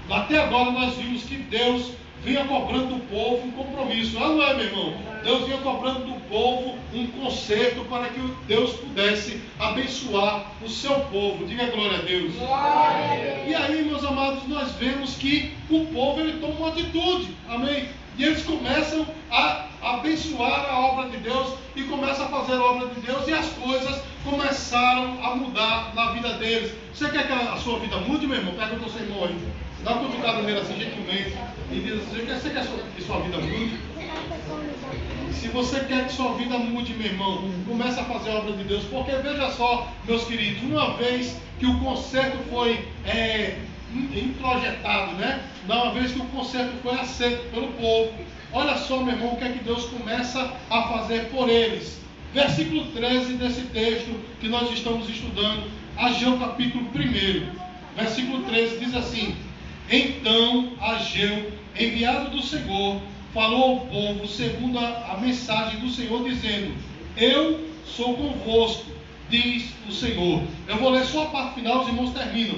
até agora nós vimos que Deus vinha cobrando do povo um compromisso. Não é, meu irmão? Deus vinha cobrando do povo um conserto para que Deus pudesse abençoar o seu povo. Diga glória a Deus. Glória. E aí, meus amados, nós vemos que o povo ele toma uma atitude. Amém? E eles começam a abençoar a obra de Deus e começam a fazer a obra de Deus e as coisas começaram a mudar na vida deles. Você quer que a sua vida mude, meu irmão? Pergunta ao seu irmão aí. Dá uma cutucada nele assim, gentilmente, e diz assim, você quer que sua vida mude? Se você quer que sua vida mude, meu irmão, comece a fazer a obra de Deus, porque veja só, meus queridos, uma vez que o conserto foi introjetado, né? Uma vez que o conserto foi aceito pelo povo, olha só, meu irmão, o que é que Deus começa a fazer por eles. Versículo 13 desse texto que nós estamos estudando, Ageu capítulo 1, versículo 13, diz assim: Então Ageu, enviado do Senhor, falou ao povo segundo a mensagem do Senhor, dizendo: Eu sou convosco, diz o Senhor. Eu vou ler só a parte final, os irmãos terminam.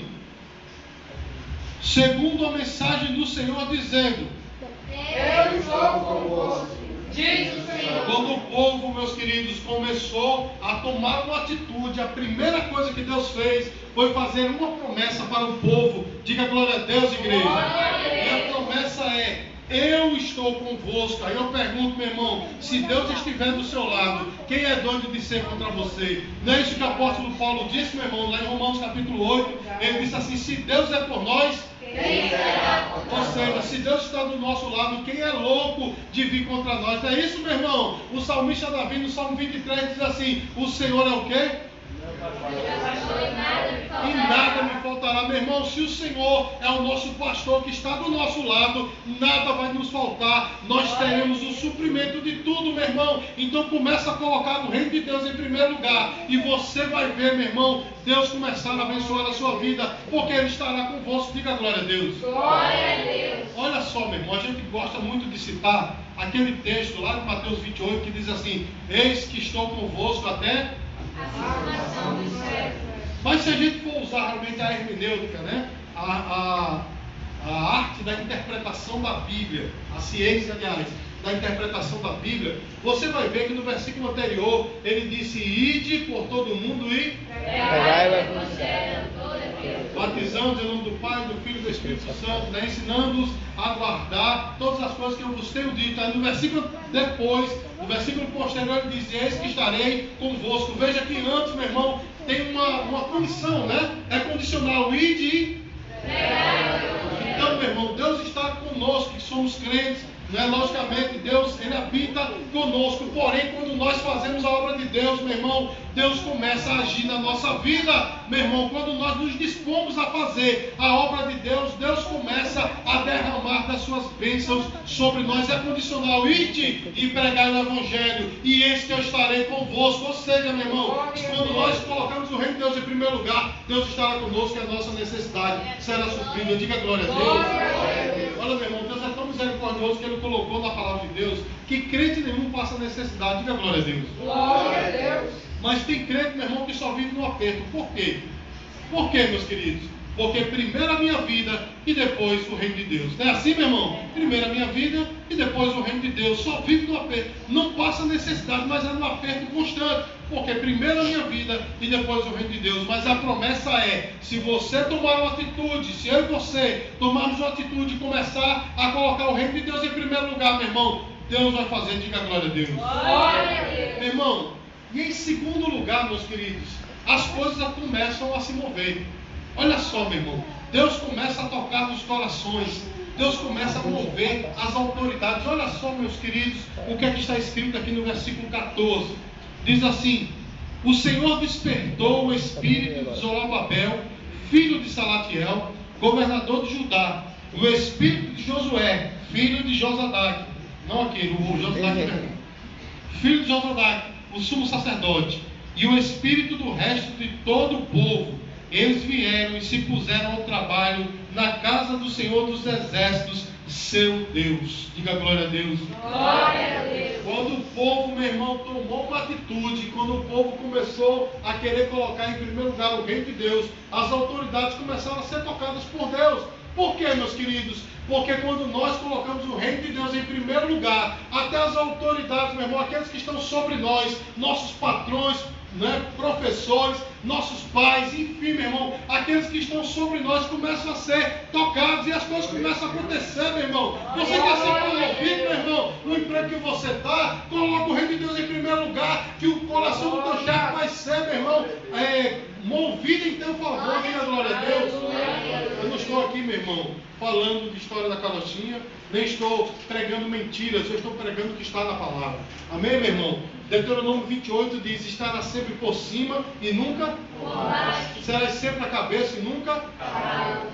Segundo a mensagem do Senhor, dizendo: Eu estou convosco, diz o Senhor. Quando o povo, meus queridos, começou a tomar uma atitude, a primeira coisa que Deus fez foi fazer uma promessa para o povo. Diga glória a Deus, igreja. E a promessa é: eu estou convosco. Aí eu pergunto, meu irmão, se Deus estiver do seu lado, quem é doido de ser contra você? Não é isso que o apóstolo Paulo disse, meu irmão, lá em Romanos capítulo 8, ele disse assim: se Deus é por nós, quem será contra nós? Ou seja, se Deus está do nosso lado, quem é louco de vir contra nós? É isso, meu irmão. O salmista Davi, no Salmo 23, diz assim: o Senhor é o quê? E nada me faltará, meu irmão. Se o Senhor é o nosso pastor que está do nosso lado, nada vai nos faltar. Nós teremos o suprimento de tudo, meu irmão. Então começa a colocar o reino de Deus em primeiro lugar, e você vai ver, meu irmão, Deus começar a abençoar a sua vida, porque Ele estará convosco. Diga glória a Deus. Glória a Deus. Olha só, meu irmão, a gente gosta muito de citar aquele texto lá de Mateus 28 que diz assim: eis que estou convosco até a formação dos séculos. Mas se a gente for usar realmente a hermenêutica, né? A arte da interpretação da Bíblia, a ciência, aliás, da interpretação da Bíblia, você vai ver que no versículo anterior ele disse: ide por todo o mundo e batizando em nome do Pai, do Filho e do Espírito Santo, né? Ensinando-os a guardar todas as coisas que eu vos tenho dito. Aí no versículo depois, no versículo posterior, ele diz: eis que estarei convosco. Veja que antes, meu irmão, tem uma condição, né? É condicional: ide e então, meu irmão, Deus está conosco, que somos crentes, né? Logicamente, Deus, Ele habita conosco. Porém, quando nós fazemos a obra de Deus, meu irmão, Deus começa a agir na nossa vida, meu irmão. Quando nós nos dispomos a fazer a obra de Deus, Deus começa a derramar das suas bênçãos sobre nós. É condicional: ide e pregai o Evangelho, e eis que eu estarei convosco. Ou seja, meu irmão, quando nós colocamos o reino de Deus em primeiro lugar, Deus estará conosco e a nossa necessidade será suprida. Diga glória a Deus. Olha, meu irmão, Deus é tão misericordioso que Ele colocou na palavra de Deus que crente nenhum passa necessidade. Diga glória a Deus. Glória a Deus. Mas tem crente, meu irmão, que só vive no aperto. Por quê? Por quê, meus queridos? Porque primeiro a minha vida e depois o reino de Deus. Não é assim, meu irmão? Primeiro a minha vida e depois o reino de Deus. Só vive no aperto. Não passa necessidade, mas é no aperto constante. Porque primeiro a minha vida e depois o reino de Deus. Mas a promessa é: se você tomar uma atitude, se eu e você tomarmos uma atitude e começar a colocar o reino de Deus em primeiro lugar, meu irmão, Deus vai fazer. Diga glória a Deus. Glória a Deus. Meu irmão, e em segundo lugar, meus queridos, as coisas começam a se mover. Olha só, meu irmão, Deus começa a tocar nos corações, Deus começa a mover as autoridades. Olha só, meus queridos, o que é que está escrito aqui no versículo 14. Diz assim: o Senhor despertou o espírito de Zorobabel, filho de Salatiel, governador de Judá, o espírito de Josué, filho de Josadaque, não aquele, o Josadaque, filho de Josadaque, o sumo sacerdote, e o espírito do resto de todo o povo. Eles vieram e se puseram ao trabalho na casa do Senhor dos Exércitos, seu Deus. Diga glória a Deus. Glória a Deus. Quando o povo, meu irmão, tomou uma atitude, quando o povo começou a querer colocar em primeiro lugar o reino de Deus, as autoridades começaram a ser tocadas por Deus. Por quê, meus queridos? Porque quando nós colocamos o reino de Deus em primeiro lugar, até as autoridades, meu irmão, aqueles que estão sobre nós, nossos patrões, né, professores, nossos pais, enfim, meu irmão, aqueles que estão sobre nós começam a ser tocados e as coisas começam a acontecer, meu irmão. Você quer ser promovido, meu irmão, no emprego que você está, coloca o reino de Deus em primeiro lugar, que o coração do teu chefe vai ser, meu irmão, movido em teu favor. Diga glória a Deus. Eu não estou aqui, meu irmão, falando de história da carochinha, nem estou pregando mentiras, eu estou pregando o que está na palavra. Amém, meu irmão? Deuteronômio 28 diz: estará sempre por cima e nunca serás sempre a cabeça e nunca.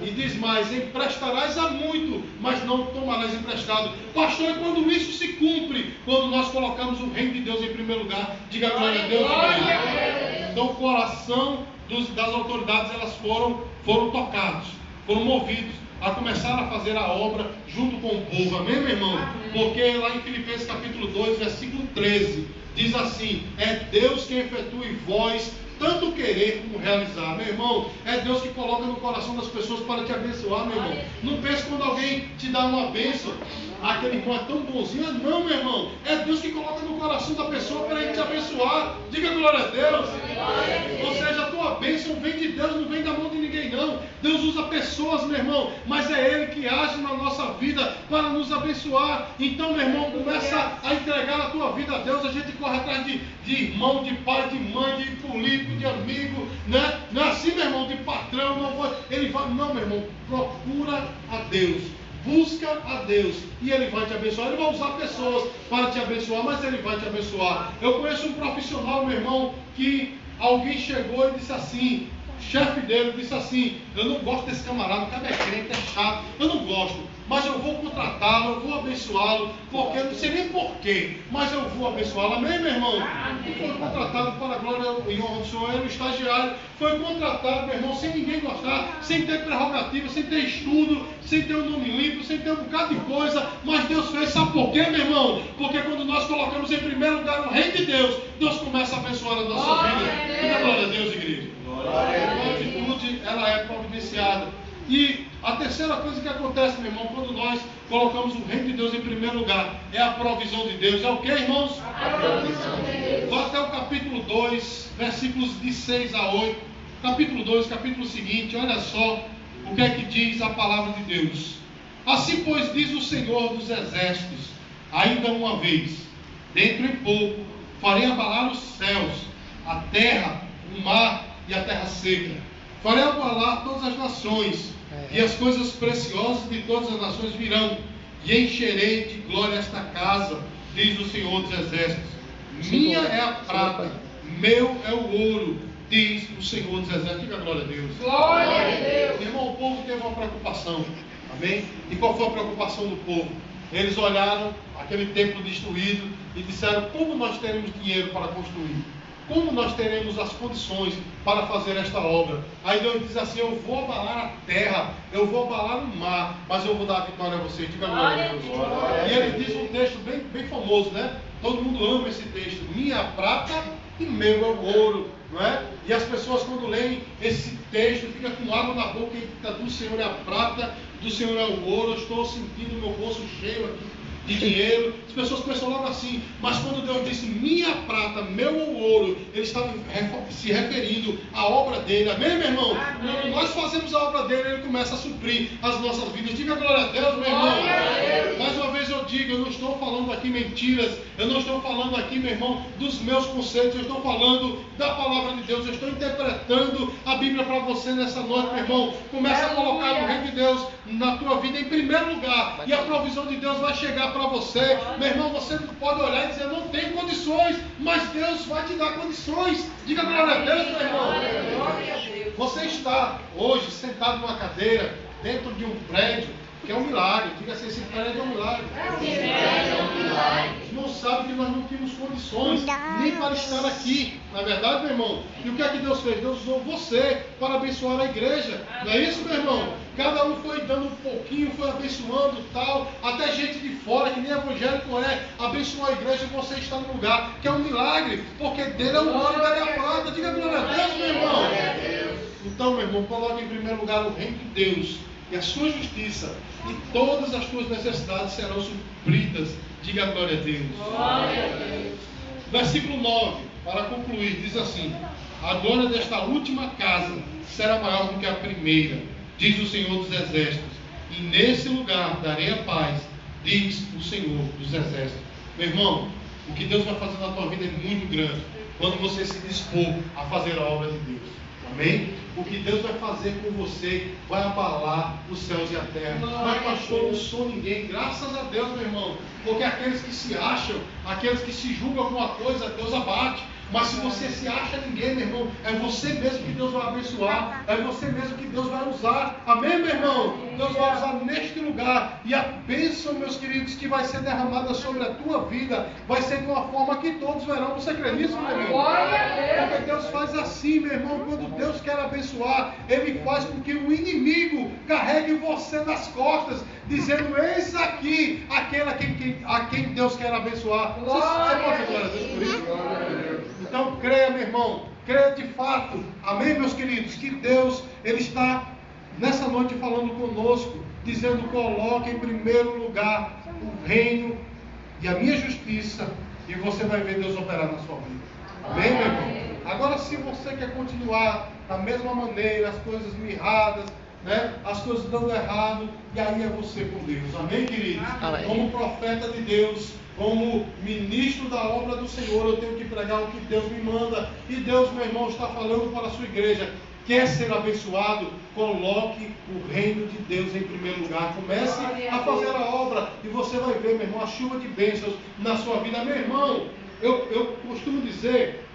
E diz mais: emprestarás a muito, mas não tomarás emprestado. Pastor, e quando isso se cumpre? Quando nós colocamos o reino de Deus em primeiro lugar. Diga glória a Deus. Então o coração das autoridades, elas foram tocados, foram movidos a começar a fazer a obra junto com o povo. Amém, meu irmão? Porque lá em Filipenses capítulo 2, versículo 13, diz assim: é Deus quem efetua em vós tanto querer como realizar. Meu irmão, é Deus que coloca no coração das pessoas para te abençoar, meu irmão. Não pense quando alguém te dá uma bênção, aquele irmão é tão bonzinho. Não, meu irmão, é Deus que coloca no coração da pessoa para ele te abençoar. Diga glória a Deus. Ou seja, a tua bênção vem de Deus, não vem da mão de ninguém não. Deus usa pessoas, meu irmão, mas é Ele que age na nossa vida para nos abençoar. Então, meu irmão, começa a entregar a tua vida a Deus. A gente corre atrás de irmão, de pai, de mãe, de político, de amigo, né? Não é assim, meu irmão, de patrão, não vou. Ele vai, não, meu irmão, procura a Deus. Busca a Deus e Ele vai te abençoar. Ele vai usar pessoas para te abençoar, mas Ele vai te abençoar. Eu conheço um profissional, meu irmão, que alguém chegou e disse assim, o chefe dele disse assim: eu não gosto desse camarada, o cara é crente, é chato, eu não gosto, mas eu vou contratá-lo, eu vou abençoá-lo, porque eu não sei nem porquê, mas eu vou abençoá-lo. Amém, meu irmão? E foi contratado para a glória e honra do Senhor. Era um estagiário, foi contratado, meu irmão, sem ninguém gostar, sem ter prerrogativa, sem ter estudo, sem ter um nome limpo, sem ter um bocado de coisa, mas Deus fez. Sabe por quê, meu irmão? Porque quando nós colocamos em primeiro lugar o reino de Deus, Deus começa a abençoar a nossa vida. Diga glória a Deus, igreja. A atitude, ela é providenciada. E a terceira coisa que acontece, meu irmão, quando nós colocamos o reino de Deus em primeiro lugar, é a provisão de Deus. É o que, irmãos? A provisão de Deus. Vá até o capítulo 2, versículos de 6 a 8. Capítulo 2, capítulo seguinte, olha só o que é que diz a palavra de Deus. Assim, pois, diz o Senhor dos Exércitos: ainda uma vez, dentro em pouco, farei abalar os céus, a terra, o mar e a terra seca. Farei abalar todas as nações, e as coisas preciosas de todas as nações virão, e encherei de glória esta casa, diz o Senhor dos Exércitos. Minha é a prata, meu é o ouro, diz o Senhor dos Exércitos. Diga glória a Deus. Glória a Deus. Irmão, o povo teve uma preocupação, amém? E qual foi a preocupação do povo? Eles olharam aquele templo destruído e disseram: como nós teremos dinheiro para construir? Como nós teremos as condições para fazer esta obra? Aí Deus diz assim: eu vou abalar a terra, eu vou abalar o mar, mas eu vou dar a vitória a vocês. Diga glória a Deus. E ele diz um texto bem famoso, né? Todo mundo ama esse texto: minha é a prata e meu é o ouro, não é? E as pessoas, quando leem esse texto, ficam com água na boca e fica: do Senhor é a prata, do Senhor é o ouro. Eu estou sentindo o meu bolso cheio aqui de dinheiro. As pessoas pensam logo assim, mas quando Deus disse minha prata, meu ouro, Ele estava se referindo à obra dele. Amém, meu irmão? Quando nós fazemos a obra dele, Ele começa a suprir as nossas vidas. Diga glória a Deus, meu irmão. Mais uma vez eu digo, eu não estou falando aqui mentiras, eu não estou falando aqui, meu irmão, dos meus conceitos, eu estou falando da palavra de Deus, eu estou interpretando a Bíblia para você nessa noite, meu irmão. Começa a colocar o reino de Deus na tua vida em primeiro lugar, e a provisão de Deus vai chegar para você. Meu irmão, você pode olhar e dizer: não tem condições, mas Deus vai te dar condições. Diga glória a Deus, meu irmão. Você está hoje sentado numa cadeira dentro de um prédio que é um milagre. Diga assim: esse prédio é um milagre. Não sabe que nós não tínhamos condições nem para estar aqui. Na é verdade, meu irmão? E o que é que Deus fez? Deus usou você para abençoar a igreja. Não é isso, meu irmão? Cada um foi dando um pouquinho, foi abençoando tal. Até gente de fora, que nem evangélico é, abençoou a igreja, e você está no lugar, que é um milagre, porque dele é o ouro e dele é a prata. Diga glória a Deus, meu irmão. Então, meu irmão, coloque em primeiro lugar o reino de Deus e a sua justiça, e todas as tuas necessidades serão supridas. Diga glória a Deus. Glória a Deus. Versículo 9, para concluir, diz assim: a glória desta última casa será maior do que a primeira, diz o Senhor dos Exércitos, e nesse lugar darei a paz, diz o Senhor dos Exércitos. Meu irmão, o que Deus vai fazer na tua vida é muito grande, quando você se dispor a fazer a obra de Deus. Amém? O que Deus vai fazer com você vai abalar os céus e a terra. Mas pastor, não sou ninguém. Graças a Deus, meu irmão. Porque aqueles que se acham, aqueles que se julgam alguma coisa, Deus abate. Mas se você se acha ninguém, meu irmão, é você mesmo que Deus vai abençoar, é você mesmo que Deus vai usar. Amém, meu irmão? Deus vai usar neste lugar. E a bênção, meus queridos, que vai ser derramada sobre a tua vida, vai ser de uma forma que todos verão. Você crê nisso, meu irmão? Porque Deus faz assim, meu irmão. Quando Deus quer abençoar, Ele faz com que o inimigo carregue você nas costas, dizendo: eis aqui aquele a quem Deus quer abençoar. Você pode dizer glória a Deus por isso? Então creia, meu irmão, creia de fato, amém, meus queridos, que Deus, Ele está nessa noite falando conosco, dizendo: coloque em primeiro lugar o reino e a minha justiça, e você vai ver Deus operar na sua vida. Amém, meu irmão? Agora, se você quer continuar da mesma maneira, as coisas mirradas, né? As coisas dando errado, e aí é você com Deus. Amém, queridos? Amém. Como profeta de Deus, como ministro da obra do Senhor, eu tenho que pregar o que Deus me manda. E Deus, meu irmão, está falando para a sua igreja: quer ser abençoado? Coloque o reino de Deus em primeiro lugar. Comece a fazer a obra e você vai ver, meu irmão, a chuva de bênçãos na sua vida. Meu irmão, eu costumo dizer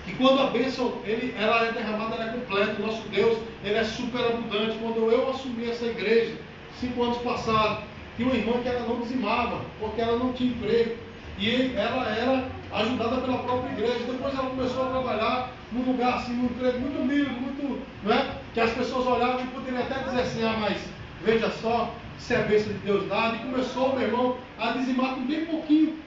que quando a bênção ela é derramada, ela é completa. O nosso Deus, Ele é superabundante. Quando eu assumi essa igreja, 5 anos passados, tinha uma irmã que ela não dizimava, porque ela não tinha emprego. E ela era ajudada pela própria igreja. Depois ela começou a trabalhar num lugar assim, num emprego muito humilde, muito, né? Que as pessoas olhavam e poderiam até dizer assim: ah, mas veja só, se é a bênção de Deus dada. E começou, meu irmão, a dizimar com bem pouquinho,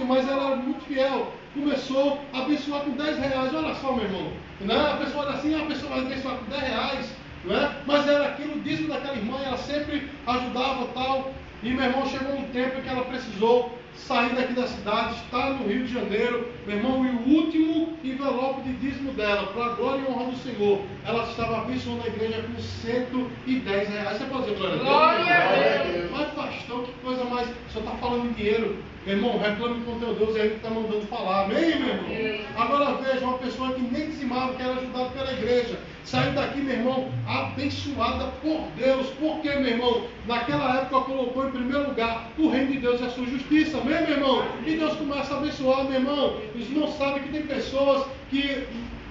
mas ela era muito fiel. Começou a abençoar com 10 reais. Olha só, meu irmão, né? A pessoa era assim: a pessoa vai abençoar com 10 reais, não é? Mas era aquilo, o dízimo daquela irmã, ela sempre ajudava tal. E, meu irmão, chegou um tempo que ela precisou sair daqui da cidade, estar no Rio de Janeiro, meu irmão, e o último envelope de dízimo dela, para a glória e honra do Senhor, ela estava abençoando a igreja com 110 reais. Você pode dizer glória a Deus? Glória a Deus! Mas, pastor, que coisa mais, só está falando em dinheiro. Meu irmão, reclame com teu Deus, é Ele que está mandando falar. Amém, meu irmão? Agora veja, uma pessoa que nem dizimava, que era ajudada pela igreja, saiu daqui, meu irmão, abençoada por Deus. Por quê, meu irmão? Naquela época colocou em primeiro lugar o reino de Deus e a sua justiça. Amém, meu irmão? E Deus começa a abençoar, meu irmão. Os irmãos sabem que tem pessoas que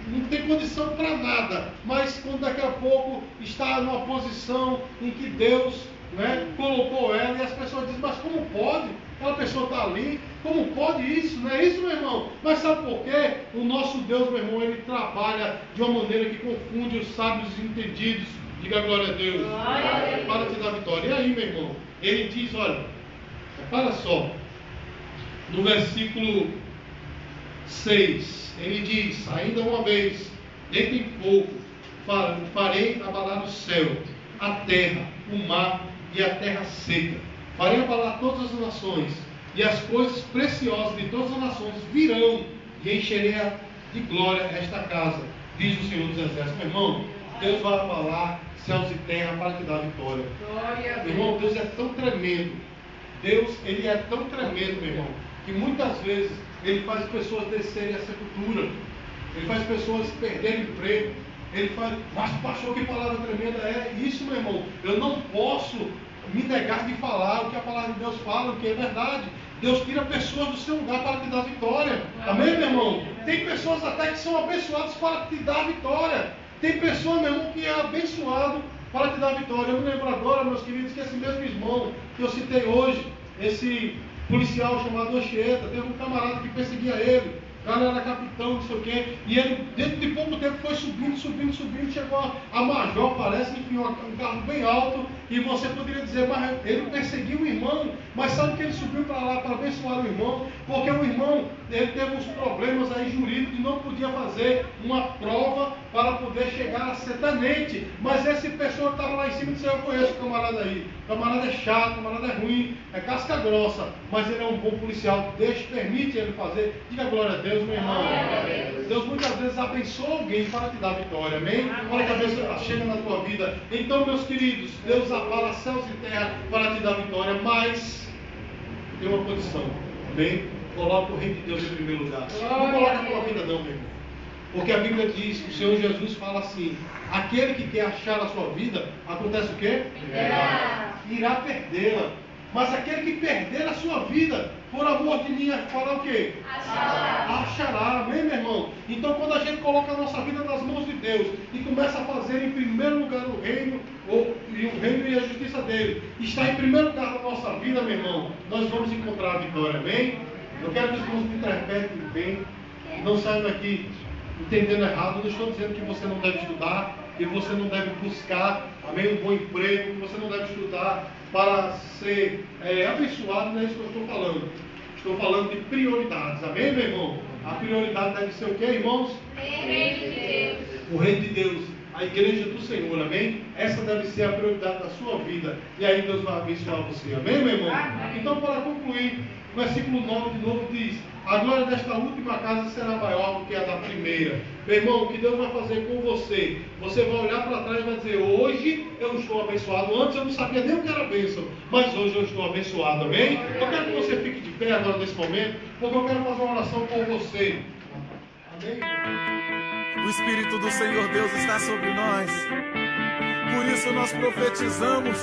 não tem condição para nada, mas quando daqui a pouco está numa posição em que Deus, né, colocou ela, e as pessoas dizem: mas como pode? Aquela pessoa está ali, como pode isso? Não é isso, meu irmão? Mas sabe por quê? O nosso Deus, meu irmão, Ele trabalha de uma maneira que confunde os sábios e entendidos. Diga glória a Deus. Para te dar vitória. E aí, meu irmão, Ele diz: olha, para só, no versículo 6, Ele diz: ainda uma vez, dentro em pouco, farei abalar o céu, a terra, o mar e a terra seca. Farei abalar todas as nações, e as coisas preciosas de todas as nações virão, e encherei de glória esta casa, diz o Senhor dos Exércitos. Meu irmão, Deus vai abalar céus e terra para te dar vitória. Meu irmão, Deus é tão tremendo. Deus, Ele é tão tremendo, meu irmão, que muitas vezes Ele faz pessoas descerem a sepultura. Ele faz pessoas perderem emprego. Ele faz: mas pastor, que palavra tremenda é isso, meu irmão? Eu não posso me negar de falar o que a palavra de Deus fala, o que é verdade. Deus tira pessoas do seu lugar para te dar vitória. Amém, meu irmão? Tem pessoas até que são abençoadas para te dar vitória. Tem pessoa, meu irmão, que é abençoado para te dar vitória. Eu me lembro agora, meus queridos, que esse mesmo irmão que eu citei hoje, esse policial chamado Anchieta, teve um camarada que perseguia ele. O cara era capitão, não sei o quê, e ele, dentro de pouco tempo, foi subindo, chegou a major, parece, enfim, um carro bem alto, e você poderia dizer: mas ele perseguiu o irmão. Mas sabe que ele subiu para lá para abençoar o irmão? Porque o irmão, ele teve uns problemas aí jurídicos e não podia fazer uma prova para poder chegar a ser tenente. Mas essa pessoa que estava lá em cima disse: eu conheço o camarada aí. O camarada é chato, o camarada é ruim, é casca grossa, mas ele é um bom policial. Permite ele fazer. Diga glória a Deus, meu irmão. Deus muitas vezes abençoa alguém para te dar vitória, amém? Para que a bênção chega na tua vida. Então, meus queridos, Deus abala céus e terra para te dar vitória, mas tem uma condição, amém? Coloca o reino de Deus em primeiro lugar. Não coloca a tua vida não, meu irmão. Porque a Bíblia diz, o Senhor Jesus fala assim: aquele que quer achar a sua vida, acontece o quê? Irá perdê-la. Mas aquele que perder a sua vida por amor de mim, fará o quê? Achará. Amém, meu irmão? Então, quando a gente coloca a nossa vida nas mãos de Deus e começa a fazer em primeiro lugar o reino, e o reino e a justiça dele, está em primeiro lugar na nossa vida, meu irmão, nós vamos encontrar a vitória. Amém? Eu quero que os irmãos me interpretem bem, não saiam daqui entendendo errado. Eu não estou dizendo que você não deve estudar, que você não deve buscar, amém, um bom emprego, que você não deve estudar para ser abençoado. Não é isso que eu estou falando. Estou falando de prioridades, amém, meu irmão? A prioridade deve ser o que, irmãos? O reino de Deus. O reino de Deus, a igreja do Senhor, amém? Essa deve ser a prioridade da sua vida. E aí Deus vai abençoar você, amém, meu irmão? Amém. Então, para concluir, o versículo 9 de novo diz: a glória desta última casa será maior do que a da primeira. Meu irmão, o que Deus vai fazer com você? Você vai olhar para trás e vai dizer: hoje eu estou abençoado. Antes eu não sabia nem o que era bênção, mas hoje eu estou abençoado, amém? Eu quero que você fique de pé agora nesse momento, porque eu quero fazer uma oração por você. Amém? O Espírito do Senhor Deus está sobre nós. Por isso nós profetizamos